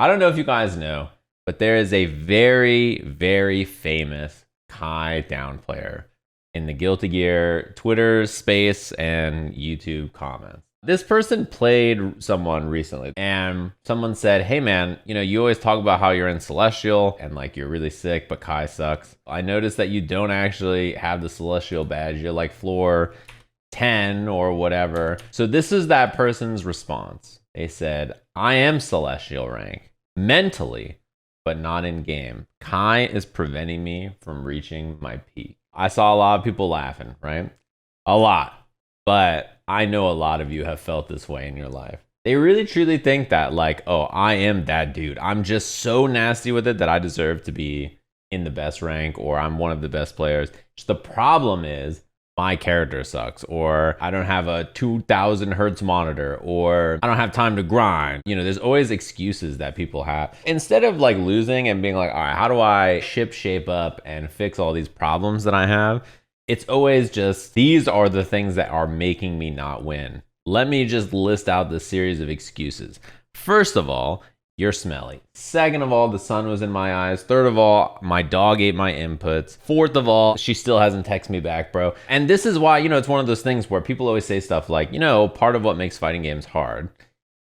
I don't know if you guys know, but there is a very, very famous Kai down player in the Guilty Gear Twitter space and YouTube comments. This person played someone recently and someone said, hey man, you always talk about how you're in Celestial and like you're really sick, but Kai sucks. I noticed that you don't actually have the Celestial badge. You're like floor 10 or whatever. So this is that person's response. They said, I am Celestial rank mentally, but not in game. Kai is preventing me from reaching my peak. I saw a lot of people laughing, right? A lot. But I know a lot of you have felt this way in your life. They really truly think that like, oh, I am that dude. I'm just so nasty with it that I deserve to be in the best rank or I'm one of the best players. Just the problem is my character sucks, or I don't have a 2000 hertz monitor, or I don't have time to grind. There's always excuses that people have. Instead of like losing and being like, all right, how do I shape up and fix all these problems that I have? It's always just, these are the things that are making me not win. Let me just list out the series of excuses. First of all, you're smelly. Second of all, the sun was in my eyes. Third of all, my dog ate my inputs. Fourth of all, she still hasn't texted me back, bro. And this is why, it's one of those things where people always say stuff like, part of what makes fighting games hard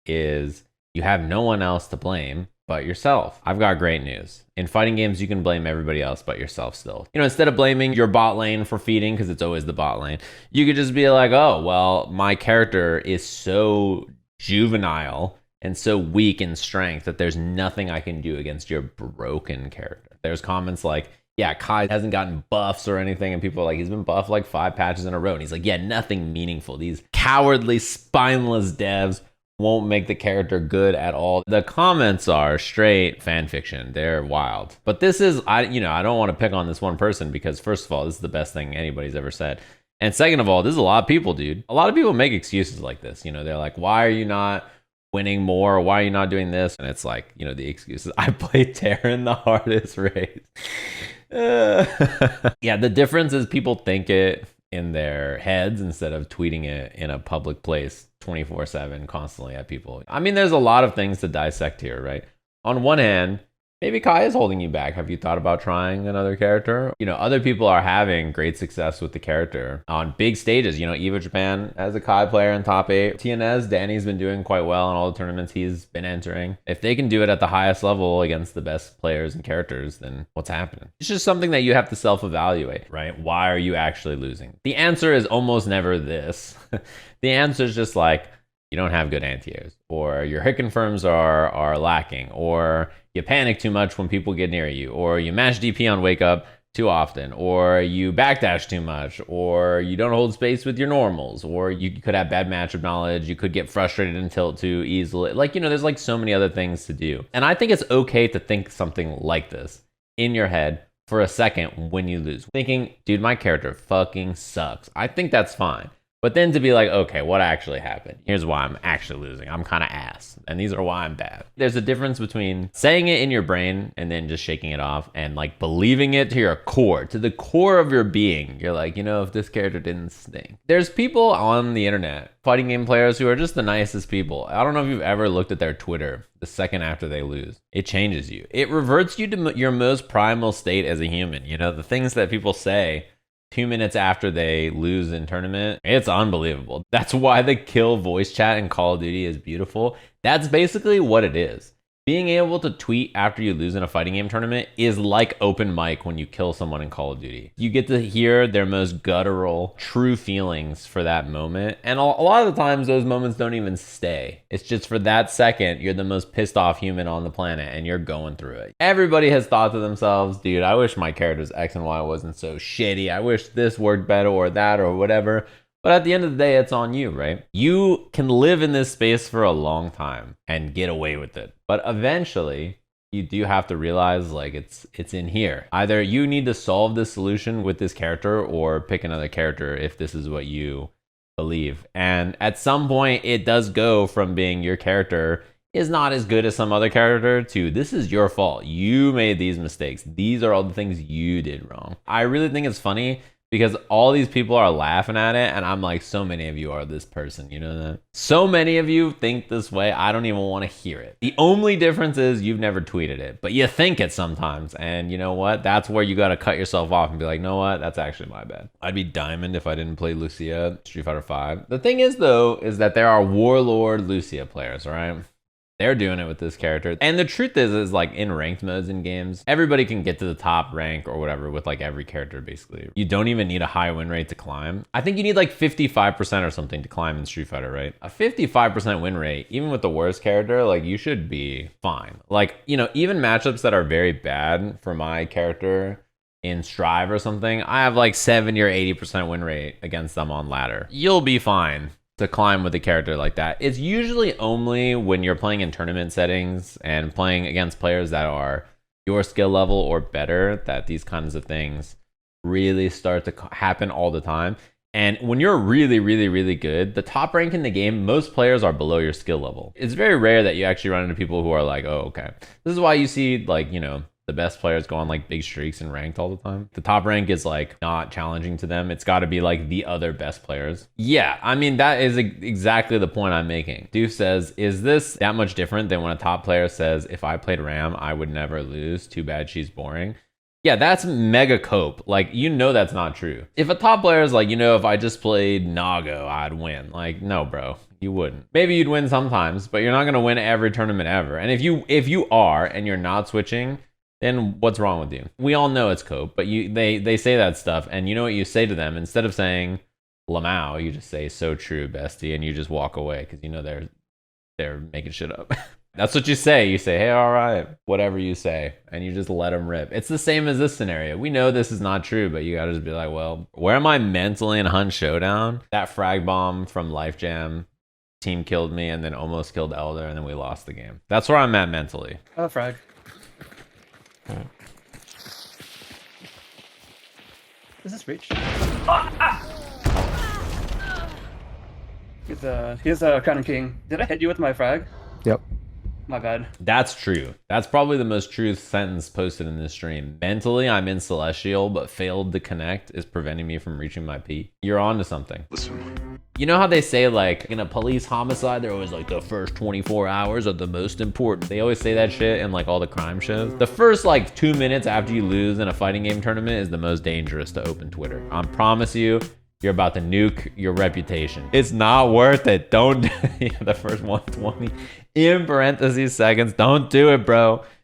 is you have no one else to blame but yourself. I've got great news. In fighting games, you can blame everybody else but yourself still. Instead of blaming your bot lane for feeding, because it's always the bot lane, you could just be like, oh, well, my character is so juvenile and so weak in strength that there's nothing I can do against your broken character. There's comments like, yeah, Kai hasn't gotten buffs or anything, and people are like, he's been buffed like 5 patches in a row. And he's like, yeah, nothing meaningful. These cowardly, spineless devs won't make the character good at all. The comments are straight fan fiction. They're wild. But this is, I don't want to pick on this one person because first of all, this is the best thing anybody's ever said. And second of all, this is a lot of people, dude. A lot of people make excuses like this. They're like, why are you not winning more? Why are you not doing this? And it's like, the excuses. I played Terran the hardest race. Yeah, the difference is people think it in their heads instead of tweeting it in a public place 24/7 constantly at people. I mean, there's a lot of things to dissect here, right? On one hand, maybe Kai is holding you back. Have you thought about trying another character? Other people are having great success with the character on big stages. EVO Japan has a Kai player in top 8. TNS, Danny's been doing quite well in all the tournaments he's been entering. If they can do it at the highest level against the best players and characters, then what's happening? It's just something that you have to self-evaluate, right? Why are you actually losing? The answer is almost never this. The answer is just like, you don't have good anti-airs, or your hit confirms are lacking, or you panic too much when people get near you, or you mash DP on wake up too often, or you backdash too much, or you don't hold space with your normals, or you could have bad matchup knowledge, you could get frustrated and tilt too easily. There's like so many other things to do. And I think it's okay to think something like this in your head for a second when you lose. Thinking, dude, my character fucking sucks. I think that's fine. But then to be like, okay, what actually happened? Here's why I'm actually losing. I'm kind of ass. And these are why I'm bad. There's a difference between saying it in your brain and then just shaking it off and like believing it to your core, to the core of your being. You're like, if this character didn't stink. There's people on the internet, fighting game players who are just the nicest people. I don't know if you've ever looked at their Twitter the second after they lose. It changes you. It reverts you to your most primal state as a human. The things that people say 2 minutes after they lose in tournament, it's unbelievable. That's why the kill voice chat in Call of Duty is beautiful. That's basically what it is. Being able to tweet after you lose in a fighting game tournament is like open mic when you kill someone in Call of Duty. You get to hear their most guttural, true feelings for that moment. And a lot of the times those moments don't even stay. It's just for that second, you're the most pissed off human on the planet and you're going through it. Everybody has thought to themselves, dude, I wish my character's X and Y wasn't so shitty. I wish this worked better or that or whatever. But at the end of the day, it's on you, right? You can live in this space for a long time and get away with it. But eventually, you do have to realize like it's in here. Either you need to solve this solution with this character or pick another character if this is what you believe. And at some point, it does go from being your character is not as good as some other character to this is your fault. You made these mistakes. These are all the things you did wrong. I really think it's funny because all these people are laughing at it, and I'm like, so many of you are this person, you know that? So many of you think this way, I don't even want to hear it. The only difference is you've never tweeted it, but you think it sometimes, and you know what? That's where you got to cut yourself off and be like, know what? That's actually my bad. I'd be Diamond if I didn't play Lucia Street Fighter 5. The thing is though, is that there are Warlord Lucia players, right? They're doing it with this character. And the truth is like in ranked modes in games, everybody can get to the top rank or whatever with like every character basically. You don't even need a high win rate to climb. I think you need like 55% or something to climb in Street Fighter, right? A 55% win rate, even with the worst character, like you should be fine. Like, you know, even matchups that are very bad for my character in Strive or something, I have like 70 or 80% win rate against them on ladder. You'll be fine to climb with a character like that. It's usually only when you're playing in tournament settings and playing against players that are your skill level or better that these kinds of things really start to happen all the time. And when you're really, really, really good, the top rank in the game, most players are below your skill level. It's very rare that you actually run into people who are like, oh, okay. This is why you see like, you know, the best players go on like big streaks and ranked all the time. The top rank is like not challenging to them. It's got to be like the other best players. Yeah, I mean, that is exactly the point I'm making. Doof says, is this that much different than when a top player says, if I played Ram, I would never lose. Too bad she's boring. Yeah, that's mega cope. Like, you know that's not true. If a top player is like, you know, if I just played Nago, I'd win. Like, no, bro. You wouldn't. Maybe you'd win sometimes, but you're not going to win every tournament ever. And if you are and you're not switching, then what's wrong with you? We all know it's cope, but they say that stuff, and you know what you say to them? Instead of saying Lamau, you just say so true, bestie, and you just walk away because you know they're making shit up. That's what you say. You say, hey, all right, whatever you say, and you just let them rip. It's the same as this scenario. We know this is not true, but you gotta just be like, well, where am I mentally in Hunt Showdown? That frag bomb from Life Jam team killed me and then almost killed Elder, and then we lost the game. That's where I'm at mentally. Oh, frag. Does this reach? Here's a Crown King. Did I hit you with my frag? Yep. My bad. That's true. That's probably the most true sentence posted in this stream. Mentally, I'm in Celestial, but failed to connect is preventing me from reaching my peak. You're on to something. Listen. You know how they say, like, in a police homicide, they're always like, the first 24 hours are the most important. They always say that shit in, like, all the crime shows. The first, like, 2 minutes after you lose in a fighting game tournament is the most dangerous to open Twitter. I promise you, you're about to nuke your reputation. It's not worth it. Don't do it. The first 120 in parentheses seconds. Don't do it, bro.